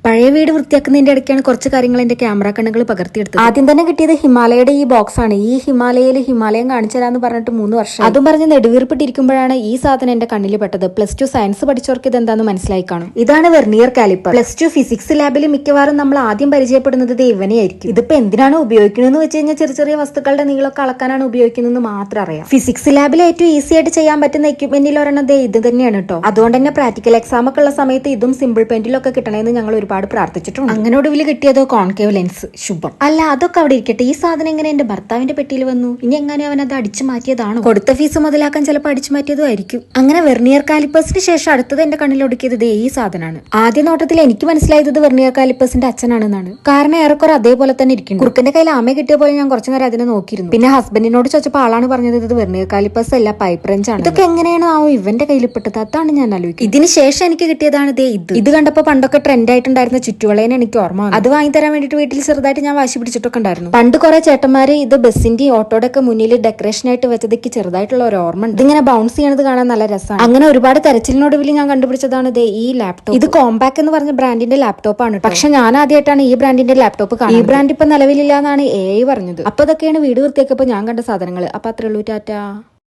പഴയ വീട് വൃത്തിയാക്കുന്നതിന്റെ ഇടയ്ക്കാണ് കുറച്ച് കാര്യങ്ങൾ എന്റെ ക്യാമറ കണ്ണുകൾ പകർത്തിയെടുത്തത്. ആദ്യം തന്നെ കിട്ടിയത് ഹിമാലയയുടെ ഈ ബോക്സ് ആണ്. ഈ ഹിമാലയം കാണിച്ചു തരാന്ന് പറഞ്ഞിട്ട് 3 വർഷം അതും പറഞ്ഞ് നെടുവീർപ്പിട്ടിരിക്കുമ്പോഴാണ് ഈ സാധനം എന്റെ കണ്ണിൽ പെട്ടത്. +2 സയൻസ് പഠിച്ചവർക്ക് ഇത് എന്താന്ന് മനസ്സിലായി കാണും. ഇതാണ് വെർനിയർ കാലിപ്പർ. +2 ഫിസിക്സ് ലാബിൽ മിക്കവാറും നമ്മൾ ആദ്യം പരിചയപ്പെടുന്നത് ഇവനെയായിരിക്കും. ഇതിപ്പോ എന്തിനാണ് ഉപയോഗിക്കുന്നതെന്ന് വെച്ച് കഴിഞ്ഞാൽ ചെറിയ ചെറിയ വസ്തുക്കളുടെ നീളമൊക്കെ അളക്കാനാണ് ഉപയോഗിക്കുന്നതെന്ന് മാത്രം അറിയാം. ഫിസിക്സ് ലാബിൽ ഏറ്റവും ഈസി ആയിട്ട് ചെയ്യാൻ പറ്റുന്ന എക്യുപ്മെന്റിൽ ഒരെണ്ണം ഇത് തന്നെയാണ് കേട്ടോ. അതുകൊണ്ട് തന്നെ പ്രാക്ടിക്കൽ എക്സാം ഒക്കെ ഉള്ള സമയത്ത് ഇതും സിമ്പിൾ പെയിന്റിലൊക്കെ കിട്ടണമെന്ന് ഞങ്ങൾ ഒരുപാട് പ്രാർത്ഥിച്ചിട്ടുണ്ട്. അങ്ങനെ ഒടുവിൽ കിട്ടിയതോ കോൺകേവ് ലെൻസ്. ശുഭം. അല്ല, അതൊക്കെ അവിടെ ഇരിക്കട്ടെ. ഈ സാധനം എങ്ങനെ എന്റെ ഭർത്താവിന്റെ പെട്ടിയിൽ വന്നു? ഇനി എങ്ങനെ അവൻ അത് അടിച്ചു മാറ്റിയതാണോ? കൊടുത്ത ഫീസ് മുതലാക്കാൻ ചിലപ്പോൾ അടിച്ചു മാറ്റിയതും ആയിരിക്കും. അങ്ങനെ വെർനിയർ കാലിപ്പേഴ്സിന് ശേഷം അടുത്തത് എന്റെ കണ്ണിലൊടുക്കിയത് ഈ സാധനമാണ്. ആദ്യ നോട്ടത്തിൽ എനിക്ക് മനസ്സിലായത് വെർനിയർ കാലിപ്പേഴ്സിന്റെ അച്ഛനാണെന്നാണ്. കാരണം ഏറെക്കുറെ അതേപോലെ തന്നെ ഇരിക്കുന്നു. കുറുക്കന്റെ കയ്യിൽ ആമ കിട്ടിയ പോലെ ഞാൻ കുറച്ചു നേരം അതിനെ നോക്കിയിരുന്നു. പിന്നെ ഹസ്ബൻഡിനോട് ചോദിച്ചപ്പോൾ ആളാണ് പറഞ്ഞത് ഇത് വെർനിയർ കാലിപ്പേഴ്സ് അല്ല, പൈപ്പ് റെഞ്ച് ആണ്. ഇതൊക്കെ എങ്ങനെയാണ് ഇവന്റെ കയ്യിൽ പെട്ടത്? അതാണ് ഞാൻ ആലോചിക്കുന്നത്. ഇതിന് ശേഷം എനിക്ക് കിട്ടിയതാണ് ഇത് കണ്ടപ്പോൾ പണ്ടൊക്കെ ട്രെൻഡ് ആയിട്ടുണ്ടായിരുന്ന ചുറ്റുവളേനെ എനിക്ക് ഓർമ്മ. അത് വാങ്ങി തരാൻ വേണ്ടിട്ട് വീട്ടിൽ ചെറുതായിട്ട് ഞാൻ വാശി പിടിച്ചിട്ടൊക്കെ ഉണ്ടായിരുന്നു. പണ്ട് കുറെ ചേട്ടന്മാര് ഇത് ബസ്സിന്റെയും ഓട്ടോയുടെ ഒക്കെ മുന്നിൽ ഡെക്കറേഷൻ ആയിട്ട് വെച്ചതൊക്കെ ചെറുതായിട്ടുള്ള ഒരു ഓർമ്മ. ഇതിങ്ങനെ ബൗൺസ് ചെയ്യണത് കാണാൻ നല്ല രസമാണ്. അങ്ങനെ ഒരുപാട് തെരച്ചിലിനൊടുവിൽ ഞാൻ കണ്ടുപിടിച്ചതാണ് ഈ ലാപ്ടോപ്പ്. ഇത് കോമ്പാക് എന്ന് പറഞ്ഞ ബ്രാൻഡിന്റെ ലാപ്ടോപ്പ് ആണ്. പക്ഷെ ഞാൻ ആദ്യമായിട്ടാണ് ഈ ബ്രാൻഡിന്റെ ലാപ്ടോപ്പ് കാണുന്നത്. ഈ ബ്രാൻഡ് ഇപ്പൊ നിലവിലില്ല എന്നാണ് AI പറഞ്ഞത്. അപ്പൊ ഇതൊക്കെയാണ് വീട് വൃത്തിയാക്കിയപ്പോ ഞാൻ കണ്ട സാധനങ്ങൾ. അപ്പൊ അത്രേ ഉള്ളൂ. ടാറ്റാ.